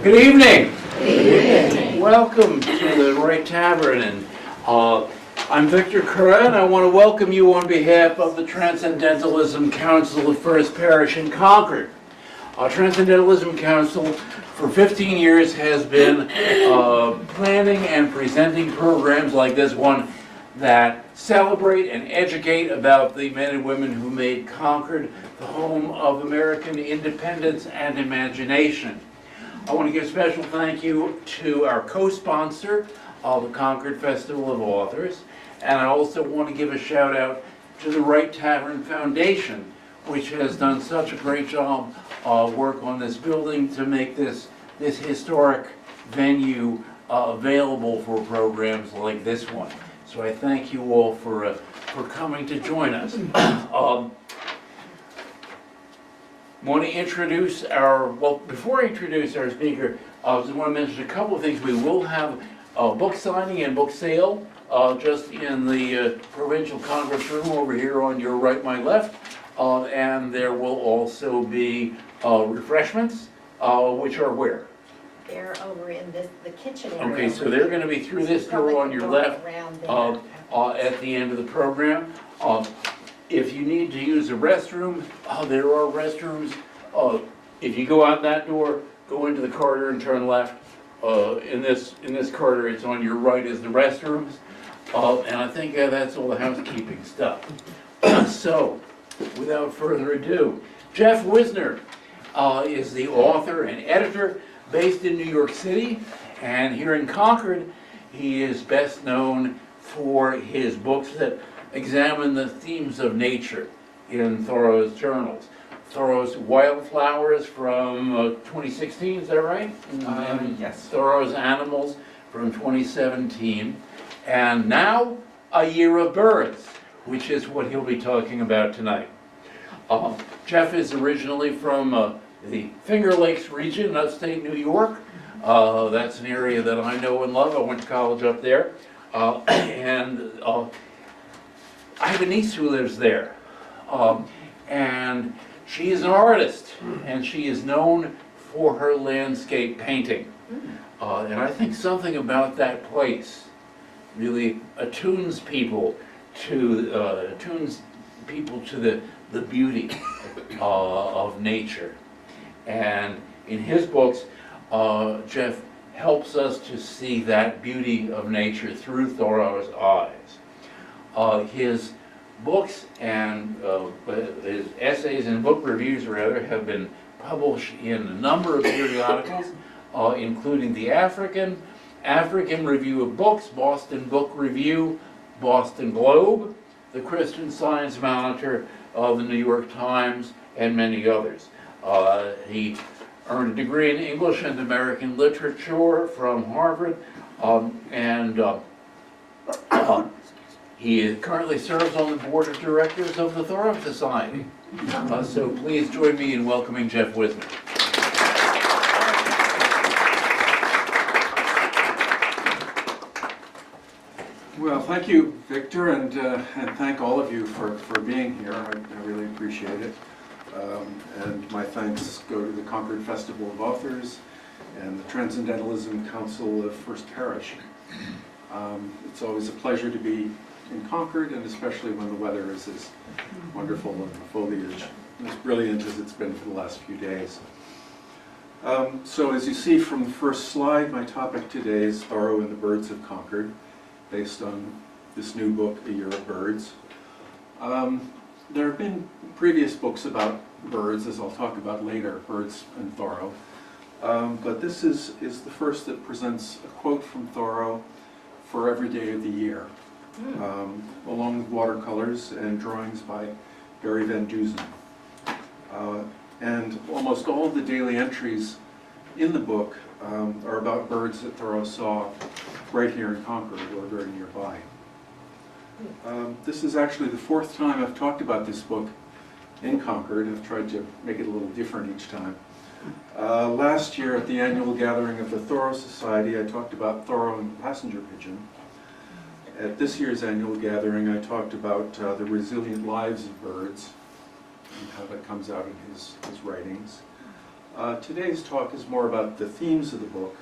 Good evening. Good evening. Welcome to the Wright Tavern, and I'm Victor Curran. I want to welcome you on behalf of the Transcendentalism Council of First Parish in Concord. Transcendentalism Council for 15 years has been planning and presenting programs like this one that celebrate and educate about the men and women who made Concord the home of American independence and imagination. I want to give a special thank you to our co-sponsor of the Concord Festival of Authors, and I also want to give a shout out to the Wright Tavern Foundation, which has done such a great job work on this building to make this historic venue available for programs like this one. So I thank you all for coming to join us. Want to introduce before I introduce our speaker, I just want to mention a couple of things. We will have a book signing and book sale just in the Provincial Congress Room over here on your right, my left. And there will also be refreshments, which are where? They're over in the kitchen area. Okay, so they're going to be through this door on your left at the end of the program. If you need to use a restroom, there are restrooms. If you go out that door, go into the corridor and turn left. In this corridor, it's on your right is the restrooms. And I think that's all the housekeeping stuff. So, without further ado, Geoff Wisner is the author and editor based in New York City, and here in Concord, he is best known for his books that examine the themes of nature in Thoreau's journals. Thoreau's Wildflowers from 2016, is that right? Yes. Thoreau's Animals from 2017, and now A Year of Birds, which is what he'll be talking about tonight. Geoff is originally from the Finger Lakes region in upstate New York. That's an area that I know and love. I went to college up there. And I have a niece who lives there. And she is an artist, and she is known for her landscape painting. And I think something about that place really attunes people to the beauty of nature. And in his books, Geoff helps us to see that beauty of nature through Thoreau's eyes. His books and his essays and book reviews, rather, have been published in a number of periodicals, including the African Review of Books, Boston Book Review, Boston Globe, the Christian Science Monitor, the New York Times, and many others. He earned a degree in English and American Literature from Harvard, and he currently serves on the board of directors of the Thoreau Society. So please join me in welcoming Geoff Wisner. Well, thank you, Victor, and thank all of you for being here. I really appreciate it. And my thanks go to the Concord Festival of Authors and the Transcendentalism Council of First Parish. It's always a pleasure to be in Concord, and especially when the weather is as wonderful and the foliage as brilliant as it's been for the last few days. So as you see from the first slide, my topic today is Thoreau and the Birds of Concord, based on this new book, A Year of Birds. There have been previous books about birds, as I'll talk about later, Birds and Thoreau. But this is the first that presents a quote from Thoreau for every day of the year, along with watercolors and drawings by Barry Van Dusen. And almost all of the daily entries in the book are about birds that Thoreau saw right here in Concord or very nearby. This is actually the fourth time I've talked about this book in Concord. I've tried to make it a little different each time. Last year at the annual gathering of the Thoreau Society, I talked about Thoreau and the passenger pigeon. At this year's annual gathering, I talked about the resilient lives of birds and how that comes out in his writings. Today's talk is more about the themes of the book,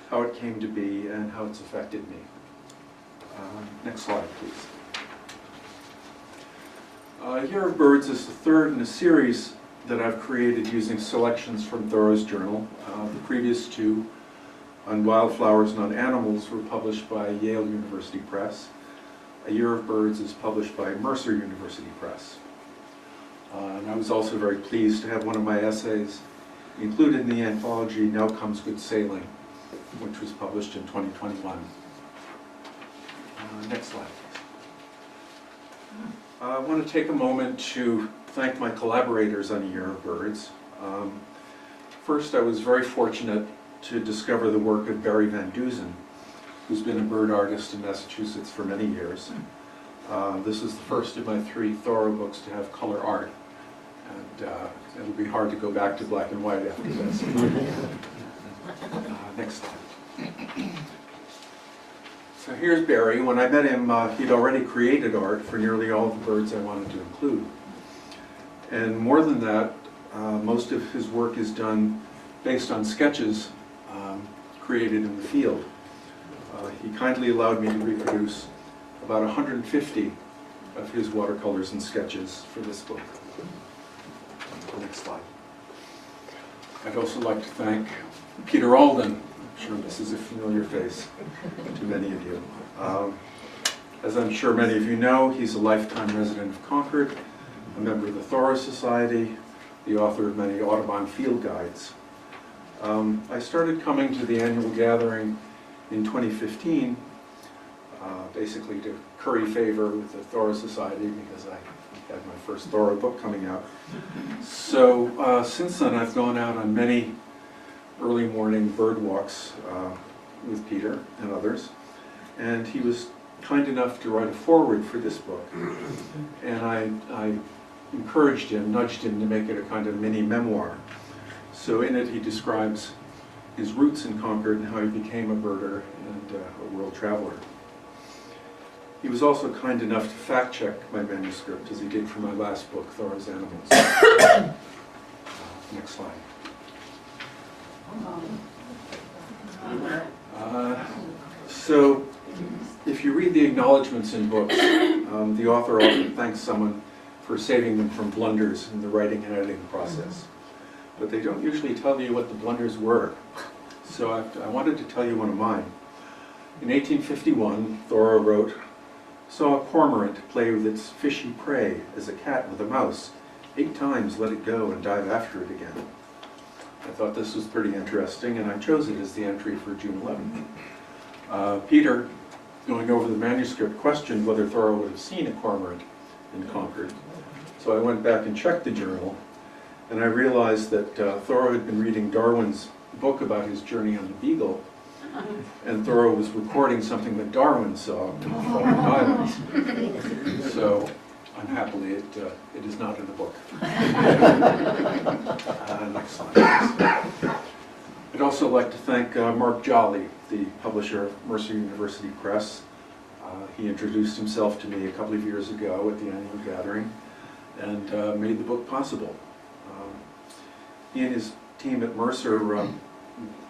how it came to be, and how it's affected me. Next slide, please. Year of Birds is the third in a series that I've created using selections from Thoreau's journal. The previous two, on wildflowers and on animals, were published by Yale University Press. A Year of Birds is published by Mercer University Press. And I was also very pleased to have one of my essays included in the anthology Now Comes Good Sailing, which was published in 2021. Next slide, please. I want to take a moment to thank my collaborators on A Year of Birds. First, I was very fortunate to discover the work of Barry Van Dusen, who's been a bird artist in Massachusetts for many years. This is the first of my 3 Thoreau books to have color art, and it'll be hard to go back to black and white after this. Next slide. So here's Barry. When I met him, he'd already created art for nearly all the birds I wanted to include. And more than that, most of his work is done based on sketches created in the field. He kindly allowed me to reproduce about 150 of his watercolors and sketches for this book. Next slide. I'd also like to thank Peter Alden. I'm sure this is a familiar face to many of you. As I'm sure many of you know, he's a lifetime resident of Concord, a member of the Thoreau Society, the author of many Audubon field guides. I started coming to the annual gathering in 2015, basically to curry favor with the Thoreau Society because I had my first Thoreau book coming out. So since then I've gone out on many early morning bird walks with Peter and others, and he was kind enough to write a foreword for this book, and I encouraged him, nudged him to make it a kind of mini memoir. So in it he describes his roots in Concord and how he became a birder and a world traveler. He was also kind enough to fact check my manuscript, as he did for my last book, Thoreau's Animals. Next slide. So, if you read the acknowledgments in books, the author often thanks someone for saving them from blunders in the writing and editing process. But they don't usually tell you what the blunders were. So I wanted to tell you one of mine. In 1851, Thoreau wrote, "Saw a cormorant play with its fishy prey as a cat with a mouse. 8 times let it go and dive after it again." I thought this was pretty interesting, and I chose it as the entry for June 11th. Peter, going over the manuscript, questioned whether Thoreau would have seen a cormorant in Concord. So I went back and checked the journal, and I realized that Thoreau had been reading Darwin's book about his journey on the Beagle, and Thoreau was recording something that Darwin saw in the Falkland Islands. So, unhappily, it is not in the book. Next slide, please. I'd also like to thank Mark Jolly, the publisher of Mercer University Press. He introduced himself to me a couple of years ago at the annual gathering and made the book possible. He and his team at Mercer,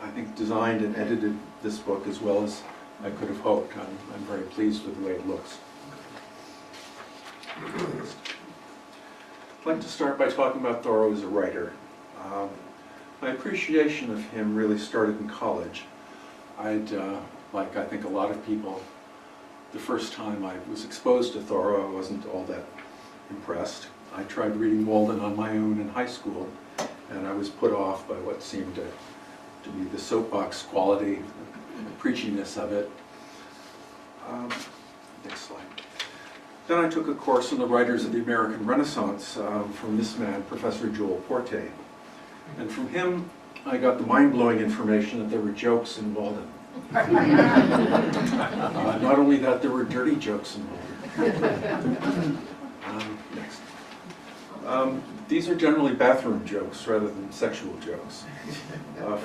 I think, designed and edited this book as well as I could have hoped. I'm very pleased with the way it looks. I'd like to start by talking about Thoreau as a writer. My appreciation of him really started in college. Like I think a lot of people, the first time I was exposed to Thoreau, I wasn't all that impressed. I tried reading Walden on my own in high school, and I was put off by what seemed to be the soapbox quality, the preachiness of it. Next slide. Then I took a course on the writers of the American Renaissance from this man, Professor Joel Porte. And from him, I got the mind-blowing information that there were jokes in Walden. Not only that, there were dirty jokes in Walden. Next. These are generally bathroom jokes rather than sexual jokes.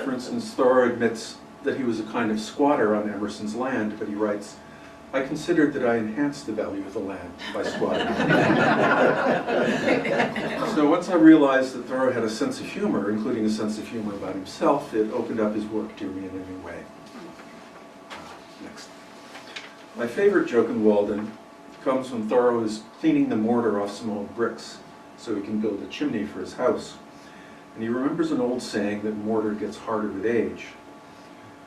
For instance, Thoreau admits that he was a kind of squatter on Emerson's land, but he writes, "I considered that I enhanced the value of the land by squatting." So So once I realized that Thoreau had a sense of humor, including a sense of humor about himself, it opened up his work to me in a new way. Next. My favorite joke in Walden comes when Thoreau is cleaning the mortar off some old bricks so he can build a chimney for his house. And he remembers an old saying that mortar gets harder with age.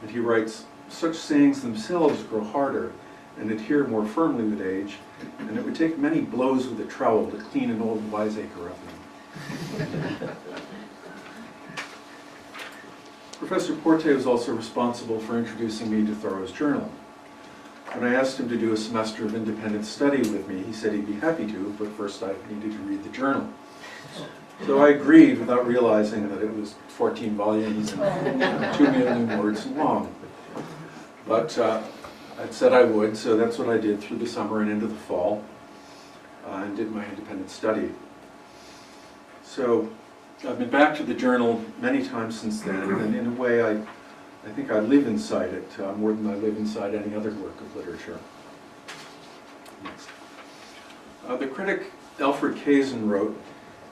And he writes, "Such sayings themselves grow harder and adhere more firmly with age, and it would take many blows with a trowel to clean an old wiseacre of them." Professor Porte was also responsible for introducing me to Thoreau's journal. When I asked him to do a semester of independent study with me, he said he'd be happy to, but first I needed to read the journal. So I agreed without realizing that it was 14 volumes and 2 million words long. But I'd said I would, so that's what I did through the summer and into the fall, and did my independent study. So I've been back to the journal many times since then, and in a way I think I live inside it more than I live inside any other work of literature. Next. The critic Alfred Kazin wrote,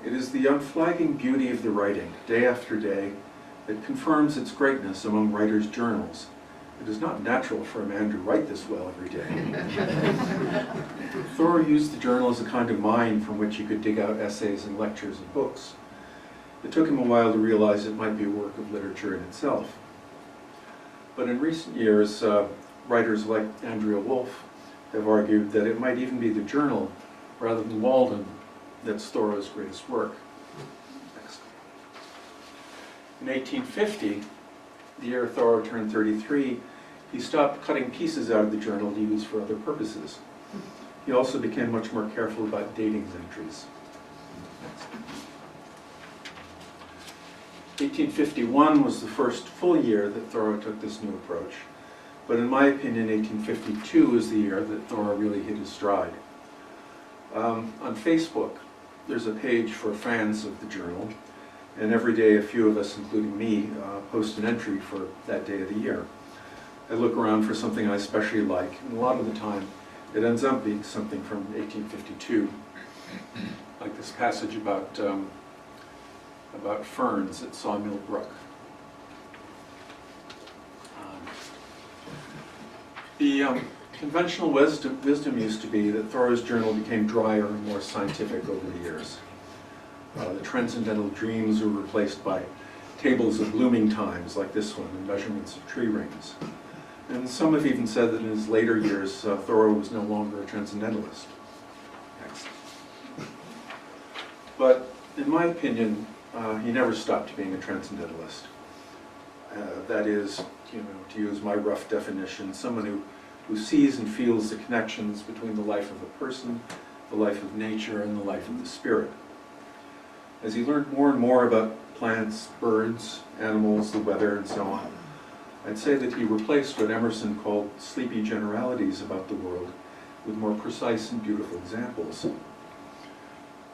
"It is the unflagging beauty of the writing, day after day, that confirms its greatness among writers' journals. It is not natural for a man to write this well every day." Thoreau used the journal as a kind of mine from which he could dig out essays and lectures and books. It took him a while to realize it might be a work of literature in itself. But in recent years, writers like Andrea Wolfe have argued that it might even be the journal, rather than Walden, that's Thoreau's greatest work. Next. In 1850, the year Thoreau turned 33, he stopped cutting pieces out of the journal to use for other purposes. He also became much more careful about dating his entries. Next. 1851 was the first full year that Thoreau took this new approach, but in my opinion 1852 is the year that Thoreau really hit his stride. On Facebook, there's a page for fans of the journal, and every day a few of us, including me, post an entry for that day of the year. I look around for something I especially like, and a lot of the time it ends up being something from 1852, like this passage about ferns at Sawmill Brook. The conventional wisdom used to be that Thoreau's journal became drier and more scientific over the years. The transcendental dreams were replaced by tables of blooming times like this one and measurements of tree rings. And some have even said that in his later years, Thoreau was no longer a transcendentalist. Next. But in my opinion, he never stopped being a transcendentalist. That is, to use my rough definition, someone who sees and feels the connections between the life of a person, the life of nature, and the life of the spirit. As he learned more and more about plants, birds, animals, the weather, and so on, I'd say that he replaced what Emerson called sleepy generalities about the world with more precise and beautiful examples.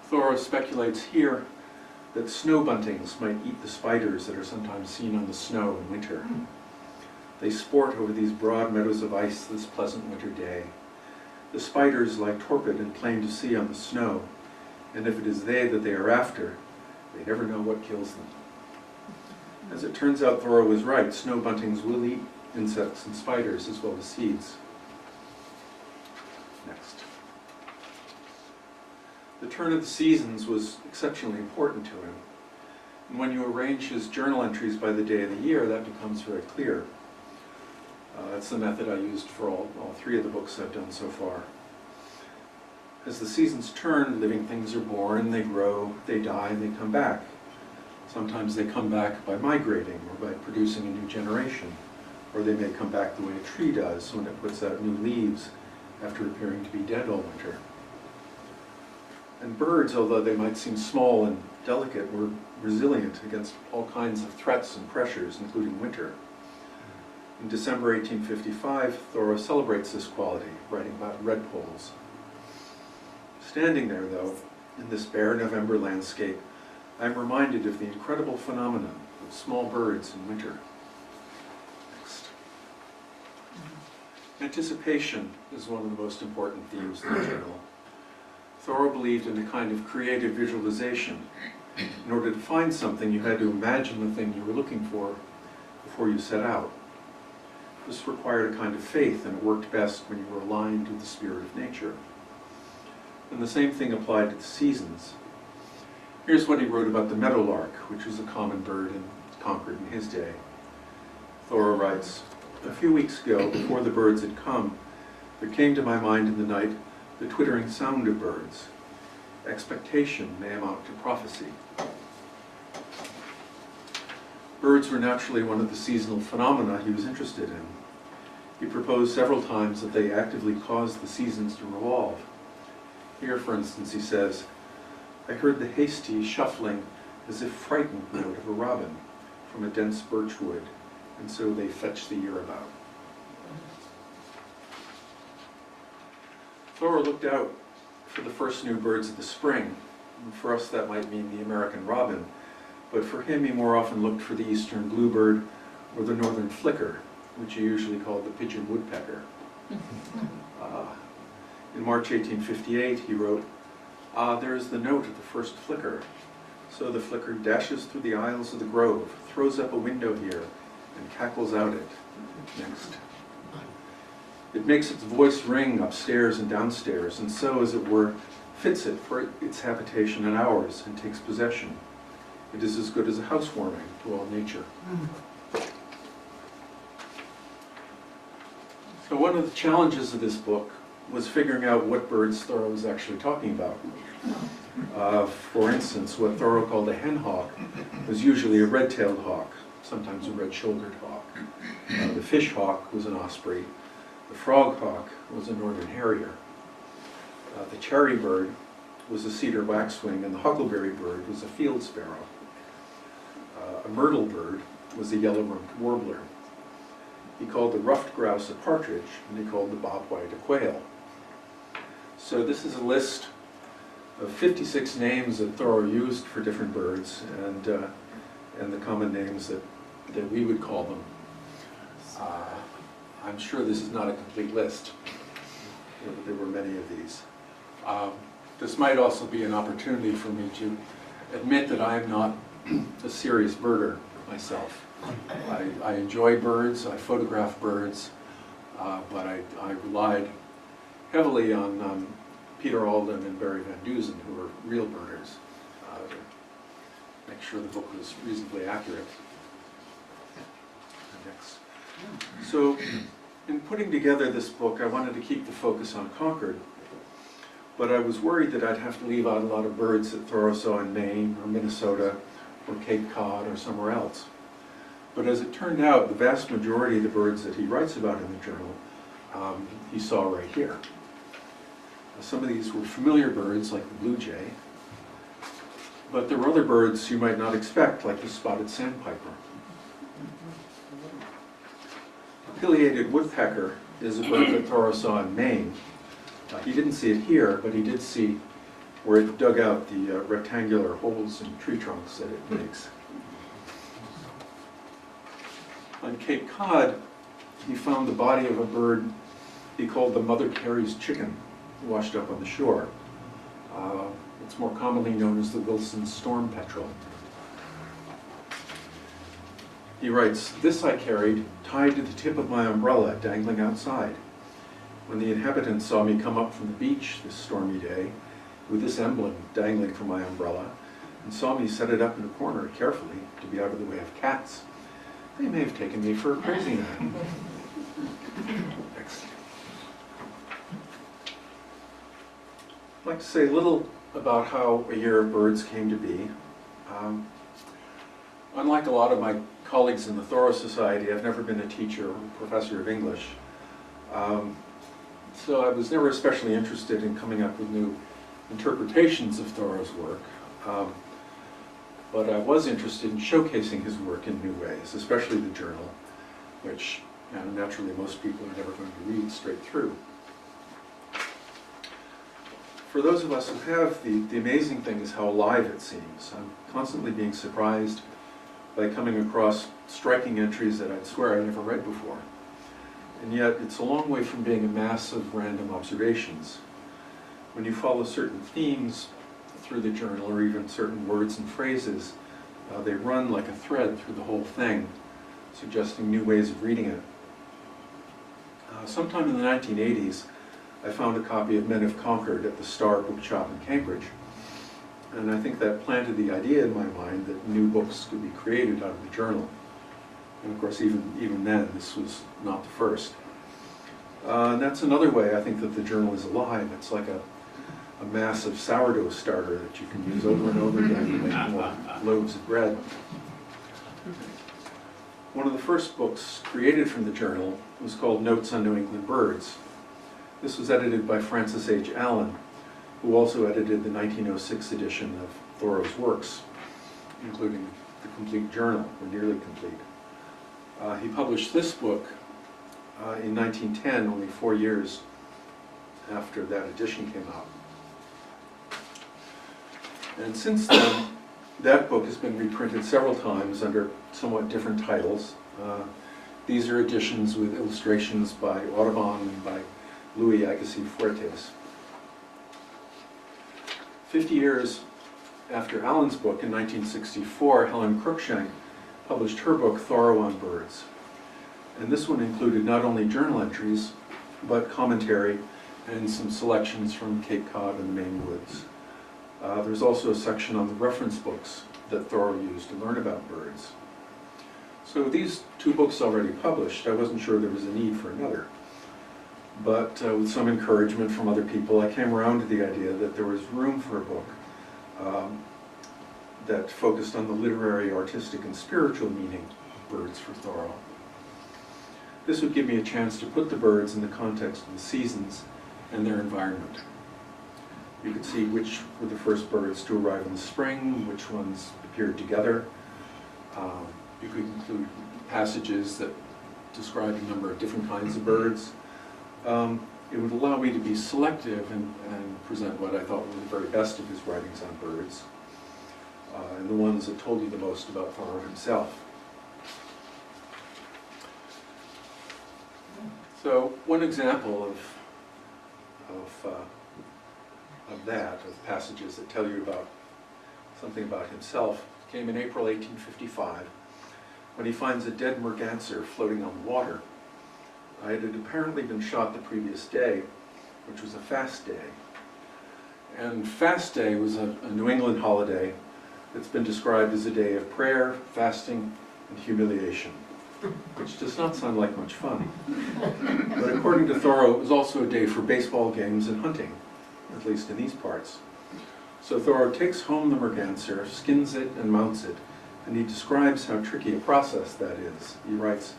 Thoreau speculates here that snow buntings might eat the spiders that are sometimes seen on the snow in winter. They sport over these broad meadows of ice this pleasant winter day. The spiders lie torpid and plain to see on the snow, and if it is they that they are after, they never know what kills them. As it turns out, Thoreau was right. Snow buntings will eat insects and spiders as well as seeds. Next. The turn of the seasons was exceptionally important to him. And when you arrange his journal entries by the day of the year, that becomes very clear. That's the method I used for all three of the books I've done so far. As the seasons turn, living things are born, they grow, they die, and they come back. Sometimes they come back by migrating or by producing a new generation, or they may come back the way a tree does when it puts out new leaves after appearing to be dead all winter. And birds, although they might seem small and delicate, were resilient against all kinds of threats and pressures, including winter. In December 1855, Thoreau celebrates this quality, writing about redpolls. Standing there, though, in this bare November landscape, I am reminded of the incredible phenomenon of small birds in winter. Next. Anticipation is one of the most important themes in the journal. Thoreau believed in a kind of creative visualization. In order to find something, you had to imagine the thing you were looking for before you set out. This required a kind of faith, and it worked best when you were aligned with the spirit of nature. And the same thing applied to the seasons. Here's what he wrote about the meadowlark, which was a common bird in Concord in his day. Thoreau writes, "A few weeks ago, before the birds had come, there came to my mind in the night the twittering sound of birds. Expectation may amount to prophecy." Birds were naturally one of the seasonal phenomena he was interested in. He proposed several times that they actively caused the seasons to revolve. Here, for instance, he says, "I heard the hasty shuffling as if frightened note of a robin from a dense birch wood, and so they fetch the year about." Thoreau looked out for the first new birds of the spring. And for us that might mean the American robin, but for him he more often looked for the eastern bluebird or the northern flicker, which he usually called the pigeon woodpecker. In March 1858 he wrote, "Ah, there is the note of the first flicker. So the flicker dashes through the aisles of the grove, throws up a window here, and cackles out it." Next. "It makes its voice ring upstairs and downstairs, and so, as it were, fits it for its habitation and ours, and takes possession. It is as good as a housewarming to all nature." So one of the challenges of this book was figuring out what birds Thoreau was actually talking about. For instance, what Thoreau called a hen hawk was usually a red-tailed hawk, sometimes a red-shouldered hawk. The fish hawk was an osprey. The frog hawk was a northern harrier. The cherry bird was a cedar waxwing, and the huckleberry bird was a field sparrow. A myrtle bird was a yellow-rumped warbler. He called the ruffed grouse a partridge, and he called the bobwhite a quail. So this is a list of 56 names that Thoreau used for different birds, and the common names that we would call them. I'm sure this is not a complete list. There were many of these. This might also be an opportunity for me to admit that I am not a serious birder myself. I enjoy birds, I photograph birds, but I relied heavily on Peter Alden and Barry Van Dusen, who were real birders, to make sure the book was reasonably accurate. Next. So, in putting together this book, I wanted to keep the focus on Concord, but I was worried that I'd have to leave out a lot of birds that Thoreau saw in Maine or Minnesota or Cape Cod or somewhere else. But as it turned out, the vast majority of the birds that he writes about in the journal, he saw right here. Some of these were familiar birds, like the blue jay, but there were other birds you might not expect, like the spotted sandpiper. A pileated woodpecker is a bird that Thoreau saw in Maine. He didn't see it here, but he did see where it dug out the rectangular holes in tree trunks that it makes. On Cape Cod, he found the body of a bird he called the Mother Carey's chicken, washed up on the shore. It's more commonly known as the Wilson's storm petrel. He writes, "This I carried, tied to the tip of my umbrella, dangling outside. When the inhabitants saw me come up from the beach this stormy day, with this emblem dangling from my umbrella, and saw me set it up in a corner carefully to be out of the way of cats, they may have taken me for a crazy man." Next. I'd like to say a little about how A Year of Birds came to be. Unlike a lot of my colleagues in the Thoreau Society, I've never been a teacher or professor of English. So I was never especially interested in coming up with new interpretations of Thoreau's work. But I was interested in showcasing his work in new ways, especially the journal, which naturally most people are never going to read straight through. For those of us who have, the amazing thing is how alive it seems. I'm constantly being surprised by coming across striking entries that I'd swear I never read before. And yet it's a long way from being a mass of random observations. when you follow certain themes through the journal, or even certain words and phrases, they run like a thread through the whole thing, suggesting new ways of reading it. Sometime in the 1980s, I found a copy of Men of Concord at the Star Bookshop in Cambridge. And I think that planted the idea in my mind that new books could be created out of the journal. And of course, even then, this was not the first. And that's another way I think that the journal is alive. It's like a massive sourdough starter that you can use over and over again to make more loaves of bread. One of the first books created from the journal was called Notes on New England Birds. This was edited by Francis H. Allen, who also edited the 1906 edition of Thoreau's works, including the complete journal, or nearly complete. He published this book in 1910, only 4 years after that edition came out. And since then, that book has been reprinted several times under somewhat different titles. These are editions with illustrations by Audubon and by Louis Agassiz Fuertes. 50 years after Allen's book, in 1964, Helen Cruikshank published her book, Thoreau on Birds. And this one included not only journal entries, but commentary and some selections from Cape Cod and the Maine woods. There's also a section on the reference books that Thoreau used to learn about birds. So these two books already published, I wasn't sure there was a need for another. But with some encouragement from other people, I came around to the idea that there was room for a book that focused on the literary, artistic, and spiritual meaning of birds for Thoreau. This would give me a chance to put the birds in the context of the seasons and their environment. You could see which were the first birds to arrive in the spring, which ones appeared together. You could include passages that describe a number of different kinds of birds. It would allow me to be selective and present what I thought were the very best of his writings on birds, and the ones that told you the most about Thoreau himself. So one example of passages that tell you about something about himself came in April 1855, when he finds a dead merganser floating on the water. It had apparently been shot the previous day, which was a fast day. And fast day was a New England holiday that's been described as a day of prayer, fasting, and humiliation, which does not sound like much fun. But according to Thoreau, it was also a day for baseball games and hunting, at least in these parts. So Thoreau takes home the merganser, skins it, and mounts it, and he describes how tricky a process that is. He writes,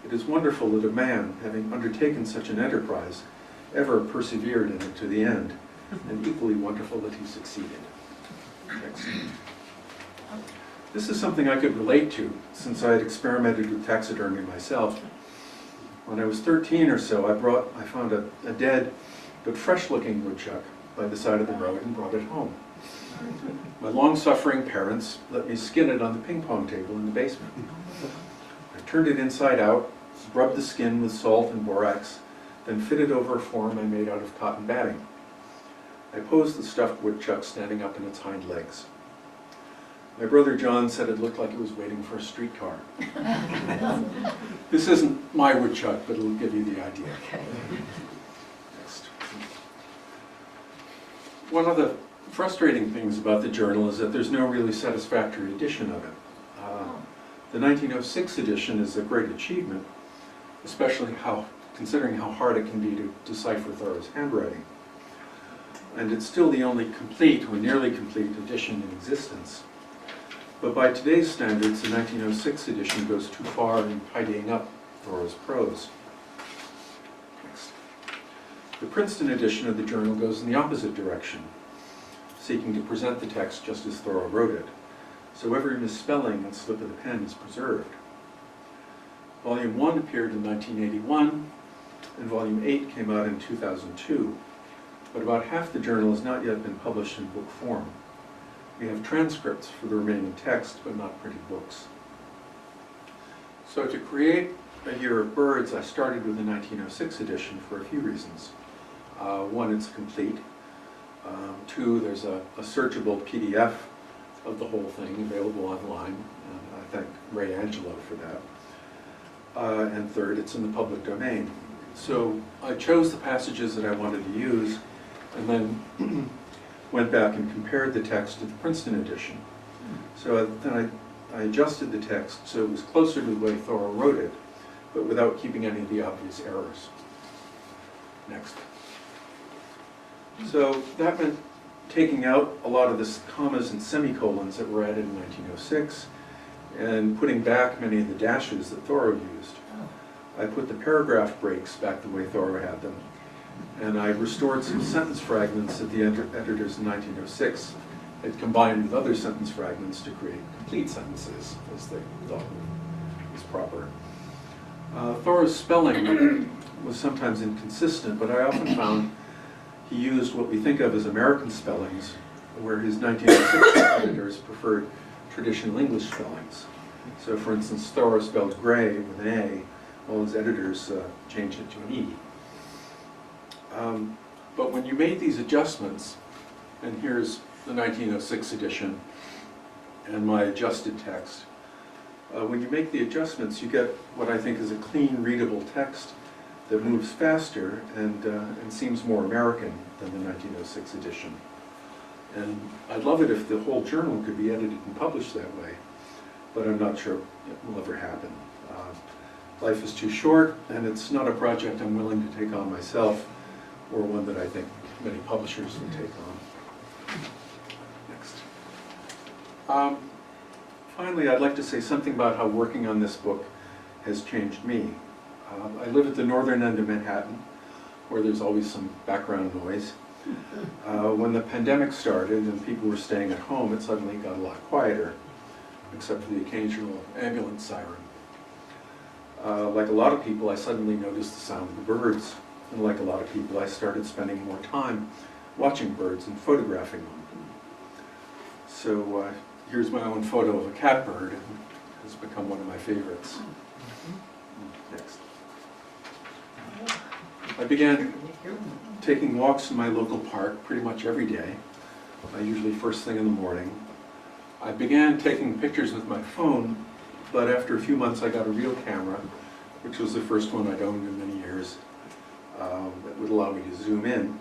"It is wonderful that a man, having undertaken such an enterprise, ever persevered in it to the end, and equally wonderful that he succeeded." Next. This is something I could relate to, since I had experimented with taxidermy myself. When I was 13 or so, I found a dead but fresh-looking woodchuck by the side of the road and brought it home. My long-suffering parents let me skin it on the ping pong table in the basement. I turned it inside out, rubbed the skin with salt and borax, then fitted over a form I made out of cotton batting. I posed the stuffed woodchuck standing up in its hind legs. My brother John said it looked like it was waiting for a streetcar. This isn't my woodchuck, but it'll give you the idea. Next. One of the frustrating things about the journal is that there's no really satisfactory edition of it. The 1906 edition is a great achievement, especially considering how hard it can be to decipher Thoreau's handwriting. And it's still the only complete, or nearly complete, edition in existence. But by today's standards, the 1906 edition goes too far in tidying up Thoreau's prose. Next. The Princeton edition of the journal goes in the opposite direction, seeking to present the text just as Thoreau wrote it, so every misspelling and slip of the pen is preserved. Volume 1 appeared in 1981, and Volume 8 came out in 2002, but about half the journal has not yet been published in book form. We have transcripts for the remaining text, but not printed books. So to create A Year of Birds, I started with the 1906 edition for a few reasons. One, it's complete. Two, there's a searchable PDF of the whole thing available online, and I thank Ray Angelo for that. And third, it's in the public domain. So I chose the passages that I wanted to use, and then went back and compared the text to the Princeton edition. So then I adjusted the text so it was closer to the way Thoreau wrote it, but without keeping any of the obvious errors. Next. So that meant taking out a lot of the commas and semicolons that were added in 1906 and putting back many of the dashes that Thoreau used. I put the paragraph breaks back the way Thoreau had them, and I restored some sentence fragments that the editors in 1906 had combined with other sentence fragments to create complete sentences, as they thought was proper. Thoreau's spelling was sometimes inconsistent, but I often found he used what we think of as American spellings, where his 1906 editors preferred traditional English spellings. So for instance, Thoreau spelled gray with an A, while his editors changed it to an E. But when you made these adjustments, and here's the 1906 edition and my adjusted text, when you make the adjustments, you get what I think is a clean, readable text that moves faster and seems more American than the 1906 edition. And I'd love it if the whole journal could be edited and published that way, but I'm not sure it will ever happen. Life is too short, and it's not a project I'm willing to take on myself, or one that I think many publishers would take on. Next. Finally, I'd like to say something about how working on this book has changed me. I live at the northern end of Manhattan, where there's always some background noise. When the pandemic started and people were staying at home, it suddenly got a lot quieter, except for the occasional ambulance siren. Like a lot of people, I suddenly noticed the sound of the birds. And like a lot of people, I started spending more time watching birds and photographing them. So here's my own photo of a catbird. It has become one of my favorites. Next. I began taking walks in my local park pretty much every day, usually first thing in the morning. I began taking pictures with my phone, but after a few months I got a real camera, which was the first one I'd owned in many years, that would allow me to zoom in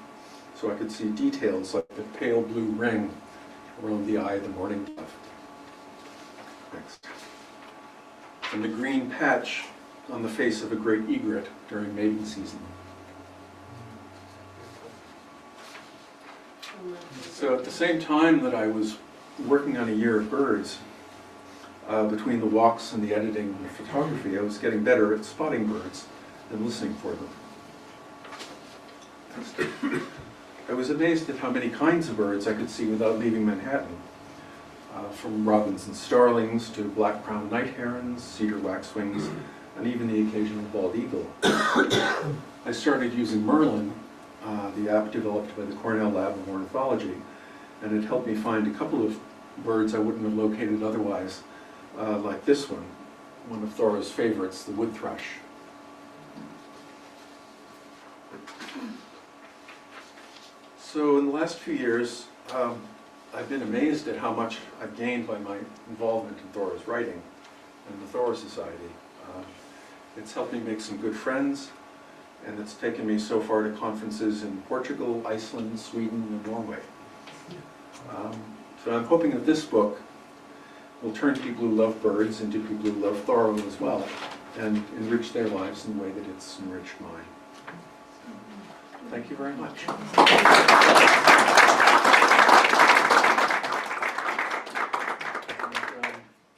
so I could see details like the pale blue ring around the eye of the mourning dove. Next. And the green patch on the face of a great egret during mating season. So at the same time that I was working on A Year of Birds, between the walks and the editing and the photography, I was getting better at spotting birds and listening for them. I was amazed at how many kinds of birds I could see without leaving Manhattan, from robins and starlings to black-crowned night herons, cedar waxwings, and even the occasional bald eagle. I started using Merlin, the app developed by the Cornell Lab of Ornithology, and it helped me find a couple of birds I wouldn't have located otherwise, like this one of Thoreau's favorites, the wood thrush. So in the last few years, I've been amazed at how much I've gained by my involvement in Thoreau's writing and the Thoreau Society. It's helped me make some good friends, and it's taken me so far to conferences in Portugal, Iceland, Sweden, and Norway. So I'm hoping that this book will turn people who love birds into people who love Thoreau as well, and enrich their lives in the way that it's enriched mine. Thank you very much.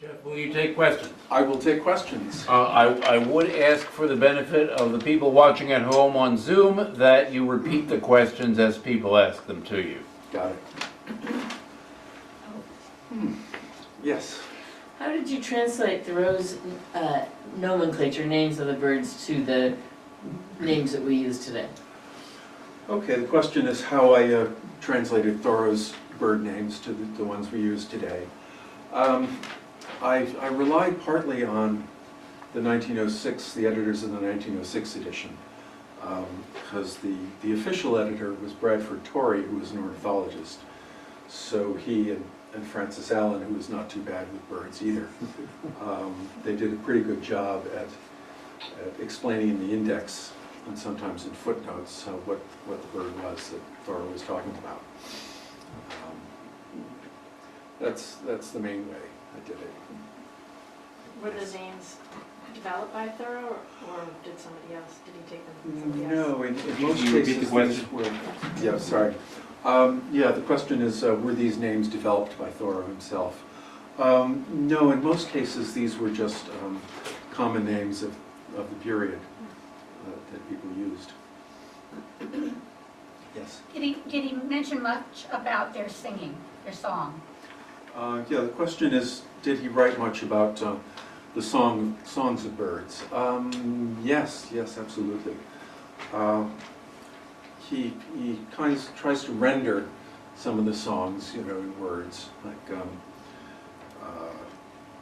Geoff, will you take questions? I will take questions. I would ask for the benefit of the people watching at home on Zoom that you repeat the questions as people ask them to you. Got it. Yes. How did you translate Thoreau's nomenclature, names of the birds, to the names that we use today? Okay, the question is how I translated Thoreau's bird names to the ones we use today. I relied partly on the 1906, the editors of the 1906 edition. because the official editor was Bradford Torrey, who was an ornithologist. So he and Francis Allen, who was not too bad with birds either, they did a pretty good job at explaining in the index and sometimes in footnotes what the bird was that Thoreau was talking about. That's the main way I did it. Were the names developed by Thoreau, or did somebody else, did he take them from somebody else? No, in most you repeat cases the question? these were, yeah, sorry. Yeah, the question is, were these names developed by Thoreau himself? No, in most cases these were just common names of the period that people used. Yes? Did he mention much about their singing, their song? Yeah, the question is, did he write much about the songs of birds? Yes, absolutely. He kind of tries to render some of the songs, in words. Like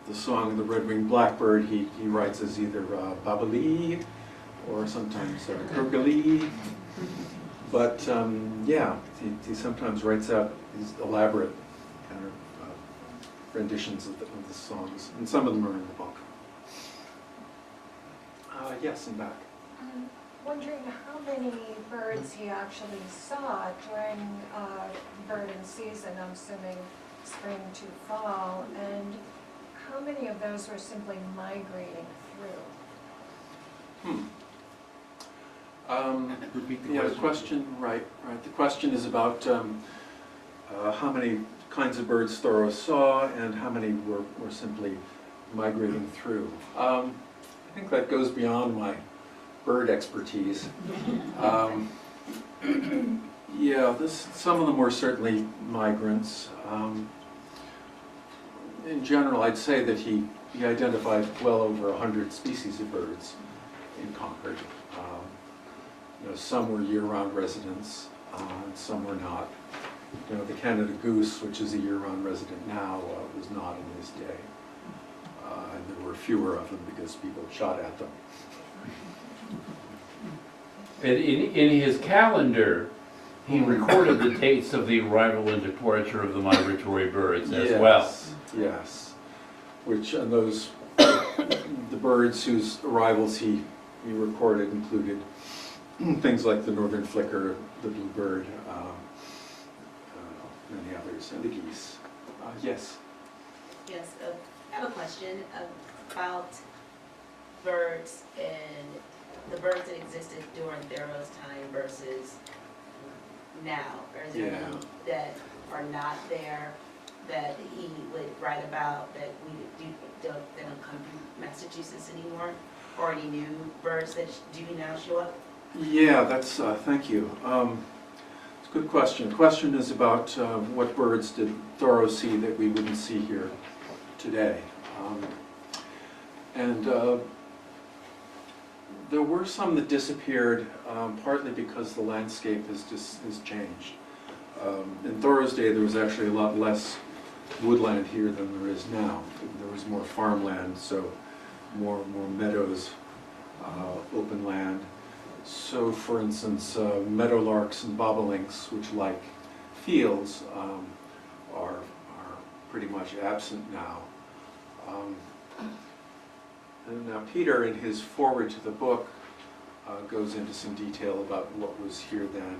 the song of the red-winged blackbird, he writes as either babalee or sometimes gurgly. But yeah, he sometimes writes out these elaborate kind of renditions of the songs, and some of them are in the book. Yes, in back. I'm wondering how many birds he actually saw during birding season, I'm assuming spring to fall, and how many of those were simply migrating through? Repeat the Yeah, the question. question, right. The question is about how many kinds of birds Thoreau saw and how many were simply migrating through. I think that goes beyond my bird expertise. Yeah, some of them were certainly migrants. In general, I'd say that he identified well over 100 species of birds in Concord. Some were year-round residents, and some were not. The Canada goose, which is a year-round resident now, was not in his day. And there were fewer of them because people shot at them. And in his calendar, he recorded the dates of the arrival and departure of the migratory birds as well. Yes, which and those, the birds whose arrivals he recorded included things like the northern flicker, the bluebird, many others, and the geese. Yes? Yes, I have a question about birds and the birds that existed during Thoreau's time versus now. Or is there Yeah. any that are not there that he would write about that don't come from Massachusetts anymore? Or any new birds that do now show up? Yeah, that's, thank you. It's a good question. The question is about what birds did Thoreau see that we wouldn't see here today. There were some that disappeared, partly because the landscape has changed. In Thoreau's day, there was actually a lot less woodland here than there is now. There was more farmland, so more meadows, open land. So, for instance, meadowlarks and bobolinks, which like fields, are pretty much absent now. And now Peter, in his foreword to the book, goes into some detail about what was here then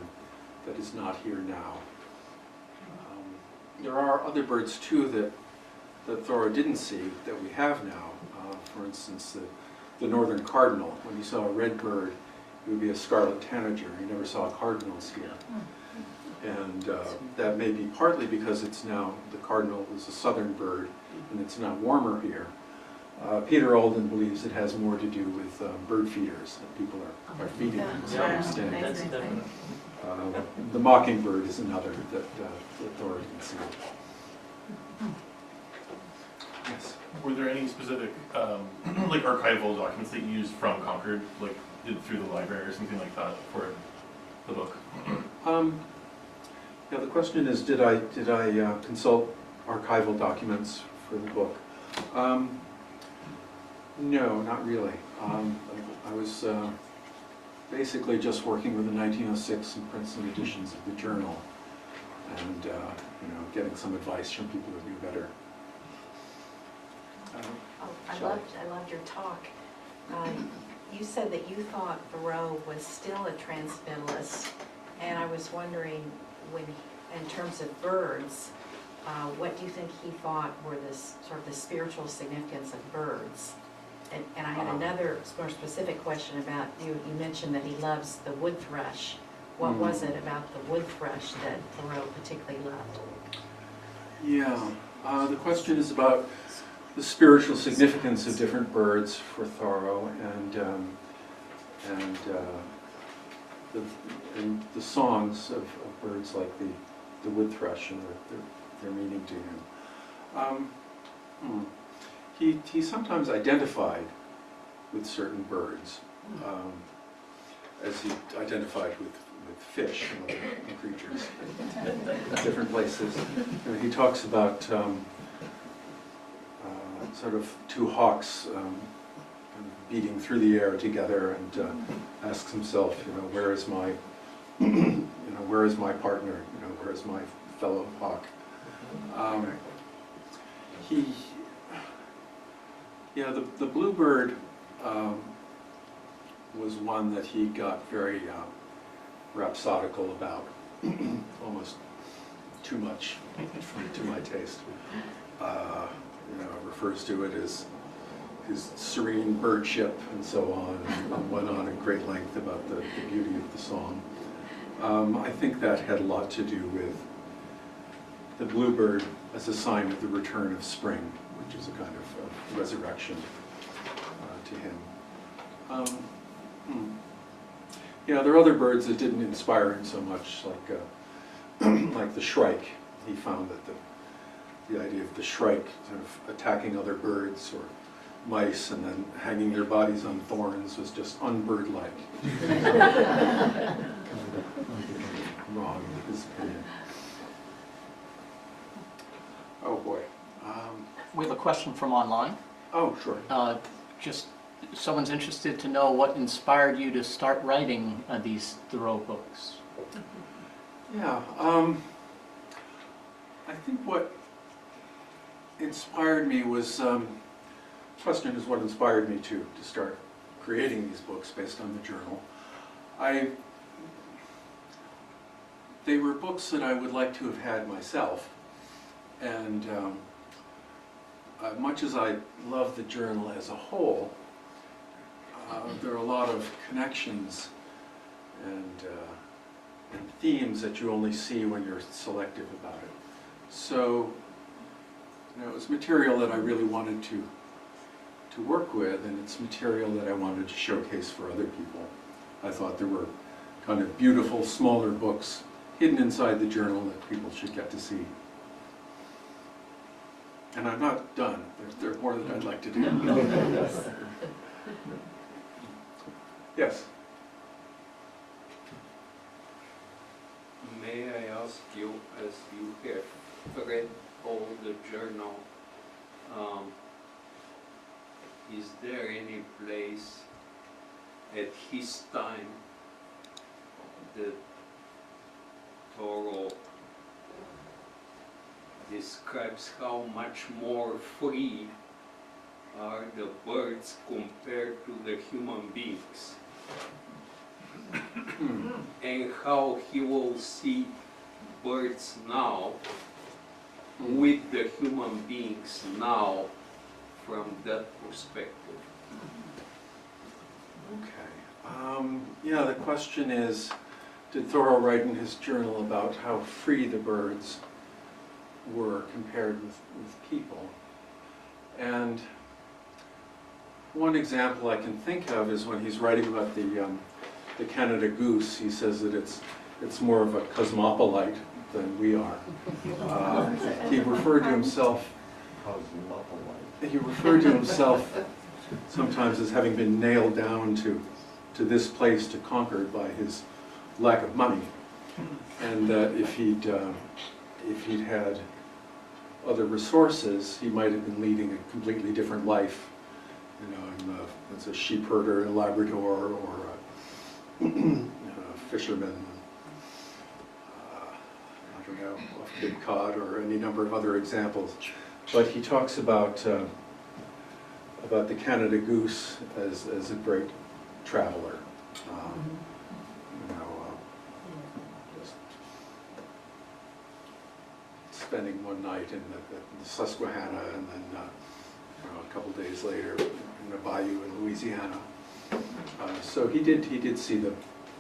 that is not here now. There are other birds too that Thoreau didn't see that we have now. For instance, the northern cardinal. When you saw a red bird, it would be a scarlet tanager. You never saw cardinals here. And that may be partly because it's now, the cardinal is a southern bird, and it's now warmer here. Peter Alden believes it has more to do with bird feeders, that people are feeding them to some extent. That's definitely. The mockingbird is another that Thoreau didn't see. Yes. Were there any specific, like archival documents that you used from Concord, like through the library or something like that for the book? Yeah, the question is, did I consult archival documents for the book? No, not really. I was basically just working with the 1906 and Princeton editions of the journal, and getting some advice from people who knew better. Oh, I loved your talk. You said that you thought Thoreau was still a transcendentalist, and I was wondering, in terms of birds, what do you think he thought were the spiritual significance of birds? And I had another more specific question about, you mentioned that he loves the wood thrush. What was it about the wood thrush that Thoreau particularly loved? Yeah, the question is about the spiritual significance of different birds for Thoreau, and the songs of birds like the wood thrush and their meaning to him. He sometimes identified with certain birds, as he identified with fish and other creatures in different places. And he talks about sort of two hawks beating through the air together, and asks himself, where is my, where is my partner? Where is my fellow hawk? The bluebird was one that he got very rhapsodical about, almost too much to my taste. Refers to it as his serene birdship and so on, and went on in great length about the beauty of the song. I think that had a lot to do with the bluebird as a sign of the return of spring, which is a kind of resurrection to him. There are other birds that didn't inspire him so much, like the shrike. He found that the idea of the shrike sort of attacking other birds or mice and then hanging their bodies on thorns was just unbird-like. Wrong in his opinion. Oh boy. We have a question from online. Oh, sure. Just someone's interested to know what inspired you to start writing these Thoreau books. Yeah, I think what inspired me was, question is what inspired me to start creating these books based on the journal. They were books that I would like to have had myself, and much as I love the journal as a whole, there are a lot of connections and themes that you only see when you're selective about it. So, it was material that I really wanted to work with, and it's material that I wanted to showcase for other people. I thought there were kind of beautiful, smaller books hidden inside the journal that people should get to see. And I'm not done. There's more that I'd like to do. Yes? May I ask you, as you have read all the journal, is there any place at his time that Thoreau describes how much more free are the birds compared to the human beings? And how he will see birds now with the human beings now from that perspective. Okay. The question is, did Thoreau write in his journal about how free the birds were compared with people? And one example I can think of is when he's writing about the Canada goose. He says that it's more of a cosmopolite than we are. He referred to himself sometimes as having been nailed down to this place, to Concord, by his lack of money, and that if he'd had other resources, he might have been leading a completely different life, as a sheep herder in Labrador, or fishermen, I don't know, off Cape Cod, or any number of other examples. But he talks about the Canada goose as a great traveler. You know, just spending one night in the Susquehanna, and then you know, a couple days later in the bayou in Louisiana. So he did see the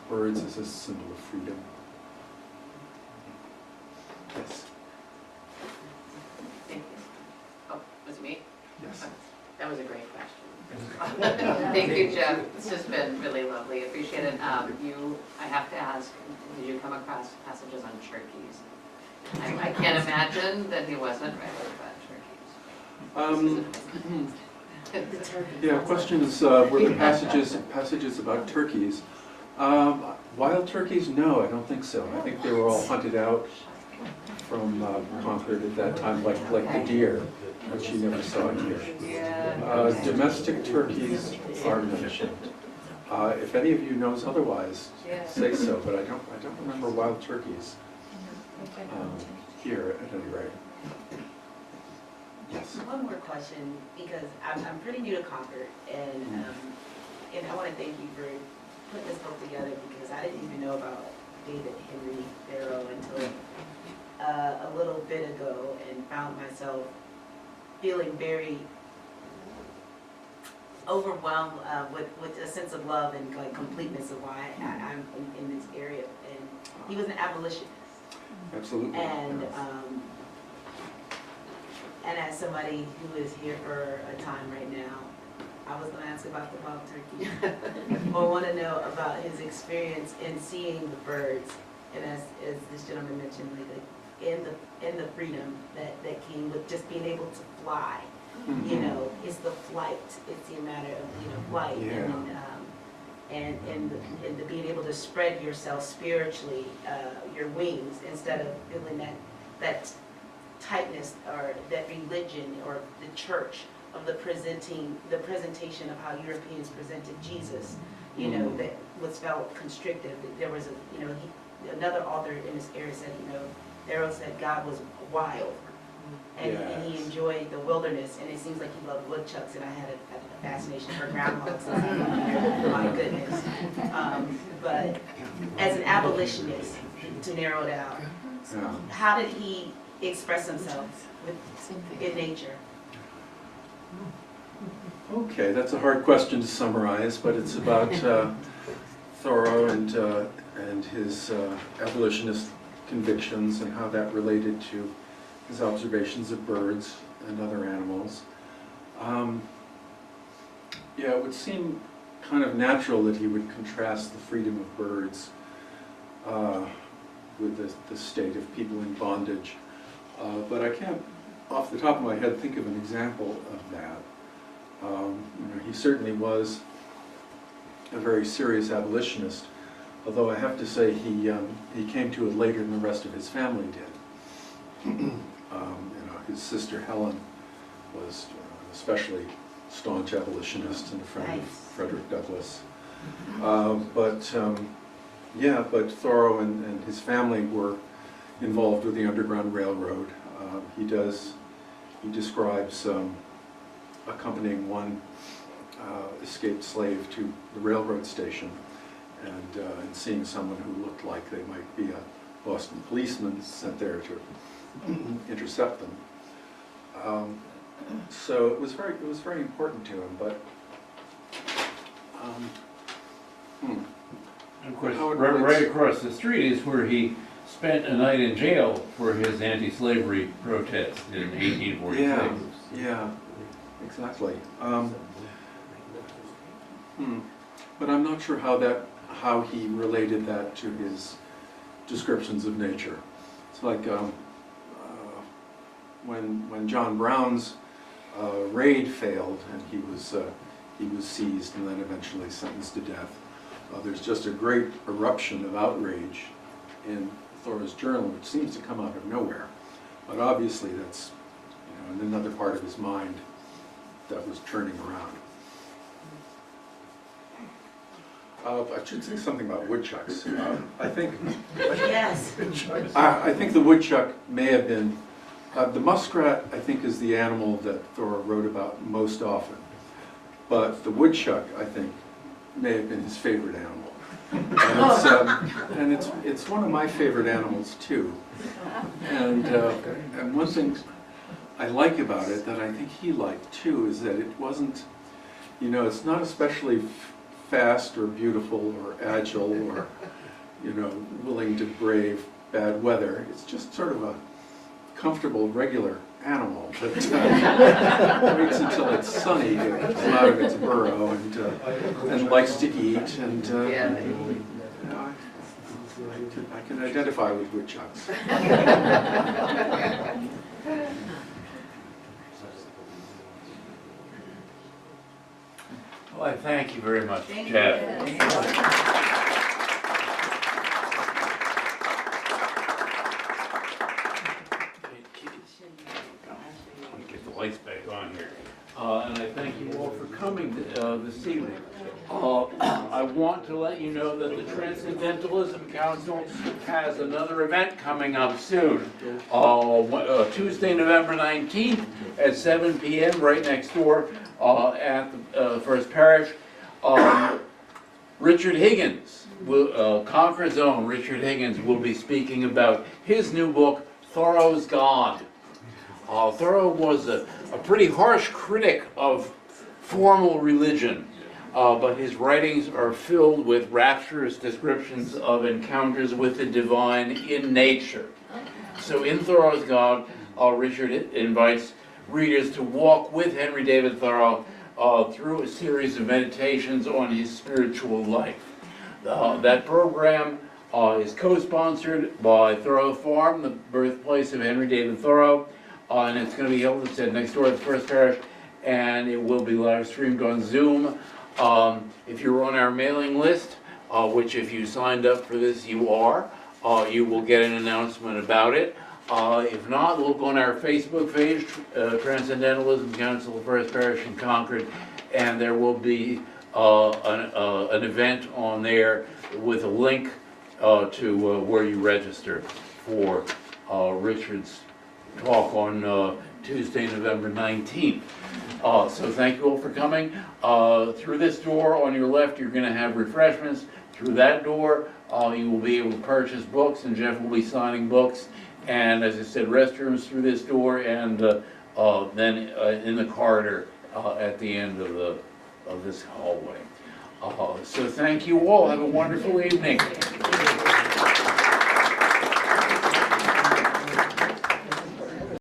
birds as a symbol of freedom. Yes. Thank you. Oh, was it me? Yes. That was a great question. Thank you, Geoff. This has been really lovely. Appreciate it. I have to ask, did you come across passages on turkeys? I can't imagine that he wasn't right about turkeys. Yeah, question is, were there passages about turkeys? Wild turkeys? No, I don't think so. I think they were all hunted out from Concord at that time, like the deer, which you never saw here. Domestic turkeys are mentioned. If any of you knows otherwise, say so. But I don't remember wild turkeys here at any rate. Yes. One more question, because I'm pretty new to Concord, and I want to thank you for putting this book together, because I didn't even know about Henry David Thoreau until a little bit ago, and found myself feeling very overwhelmed with a sense of love and like completeness of why I'm in this area. And he was an abolitionist. Absolutely. And as somebody who is here for a time right now, I was going to ask about the wild turkey, or want to know about his experience in seeing the birds, and as this gentleman mentioned, like in the freedom that came with just being able to fly. Mm-hmm. You know, it's the flight. It's the matter of flight, and the being able to spread yourself spiritually, your wings, instead of feeling that tightness, or that religion, or the church of the presentation of how Europeans presented Jesus, you know, that was felt constrictive. There was another author in this area said, Thoreau said God was wild, and he enjoyed the wilderness, and it seems like he loved woodchucks, and I had a fascination for groundhogs. My goodness. But as an abolitionist, to narrow it out, how did he express himself in nature? Okay, that's a hard question to summarize, but it's about Thoreau and his abolitionist convictions, and how that related to his observations of birds and other animals. Yeah, it would seem kind of natural that he would contrast the freedom of birds with the state of people in bondage. But I can't, off the top of my head, think of an example of that. He certainly was a very serious abolitionist, although I have to say he came to it later than the rest of his family did. His sister Helen was especially staunch abolitionist and a friend of Frederick Douglass. But Thoreau and his family were involved with the Underground Railroad. He describes accompanying one escaped slave to the railroad station, and seeing someone who looked like they might be a Boston policeman sent there to intercept them. So it was very important to him. But and of course, right across the street is where he spent a night in jail for his anti-slavery protest in 1846. Yeah, exactly. But I'm not sure how he related that to his descriptions of nature. It's like when John Brown's raid failed, and he was seized and then eventually sentenced to death. There's just a great eruption of outrage in Thoreau's journal, which seems to come out of nowhere. But obviously that's in another part of his mind that was churning around. I should say something about woodchucks. I think Yes. I think the woodchuck may have been, the muskrat, I think, is the animal that Thoreau wrote about most often. But the woodchuck, I think, may have been his favorite animal. And it's one of my favorite animals, too. And one thing I like about it that I think he liked, too, is that it wasn't, you know, it's not especially fast or beautiful or agile or, you know, willing to brave bad weather. It's just sort of a comfortable, regular animal that waits until it's sunny to come out of its burrow and likes to eat. And you know, I can identify with woodchucks. Well, I thank you very much, Thank Jeff. Get the lights back on here. And I thank you all for coming this evening. I want to let you know that the Transcendentalism Council has another event coming up soon. Tuesday, November 19th at 7 p.m. right next door at the First Parish. Richard Higgins, Concord's own Richard Higgins, will be speaking about his new book, Thoreau's God. Thoreau was a pretty harsh critic of formal religion, but his writings are filled with rapturous descriptions of encounters with the divine in nature. So in Thoreau's God, Richard invites readers to walk with Henry David Thoreau through a series of meditations on his spiritual life. That program is co-sponsored by Thoreau Farm, the birthplace of Henry David Thoreau, and it's going to be held, as I said, next door at the First Parish, and it will be live streamed on Zoom. If you're on our mailing list, which if you signed up for this you are, you will get an announcement about it. If not, look on our Facebook page, Transcendentalism Council of First Parish in Concord, and there will be an event on there with a link to where you register for Richard's talk on Tuesday, November 19th. So thank you all for coming. Through this door on your left, you're going to have refreshments. Through that door, you will be able to purchase books, and Jeff will be signing books. And as I said, restrooms through this door, and then in the corridor at the end of this hallway. So thank you all. Have a wonderful evening.